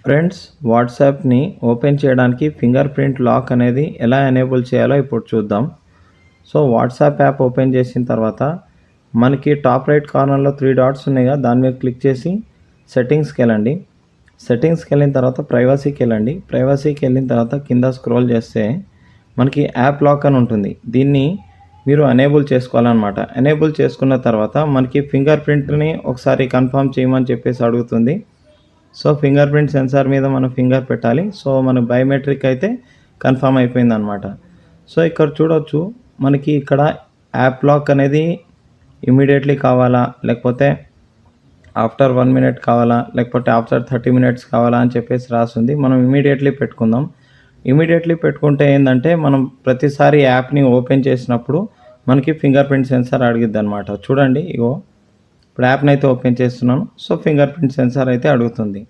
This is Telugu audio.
ఫ్రెండ్స్, వాట్సాప్ని ఓపెన్ చేయడానికి ఫింగర్ ప్రింట్ లాక్ అనేది ఎలా ఎనేబుల్ చేయాలో ఇప్పుడు చూద్దాం. సో వాట్సాప్ యాప్ ఓపెన్ చేసిన తర్వాత మనకి టాప్ రైట్ కార్నర్లో 3 డాట్స్ ఉన్నాయి కదా, దాని మీద క్లిక్ చేసి సెట్టింగ్స్కి వెళ్ళండి. సెట్టింగ్స్కి వెళ్ళిన తర్వాత ప్రైవసీకి వెళ్ళండి. ప్రైవసీకి వెళ్ళిన తర్వాత కింద స్క్రోల్ చేస్తే మనకి యాప్ లాక్ అని ఉంటుంది. దీన్ని మీరు ఎనేబుల్ చేసుకోవాలన్నమాట. ఎనేబుల్ చేసుకున్న తర్వాత మనకి ఫింగర్ ప్రింట్ని ఒకసారి కన్ఫర్మ్ చేయమని చెప్పేసి అడుగుతుంది. సో ఫింగర్ ప్రింట్ సెన్సార్ మీద మనం ఫింగర్ పెట్టాలి. సో మన బయోమెట్రిక్ అయితే కన్ఫర్మ్ అయిపోయిందనమాట. సో ఇక్కడ చూడవచ్చు, మనకి ఇక్కడ యాప్ లాక్ అనేది ఇమీడియట్లీ కావాలా, లేకపోతే ఆఫ్టర్ 1 మినిట్ కావాలా, లేకపోతే ఆఫ్టర్ 30 మినిట్స్ కావాలా అని చెప్పేసి రాస్తుంది. మనం ఇమీడియట్లీ పెట్టుకుందాం. ఇమీడియట్లీ పెట్టుకుంటే ఏంటంటే మనం ప్రతిసారి యాప్ని ఓపెన్ చేసినప్పుడు మనకి ఫింగర్ ప్రింట్ సెన్సార్ అడిగిద్ది అనమాట. చూడండి, ఇగో ఇప్పుడు యాప్ని అయితే ఓపెన్ చేస్తున్నాను. సో ఫింగర్ ప్రింట్ సెన్సార్ అయితే అడుగుతుంది.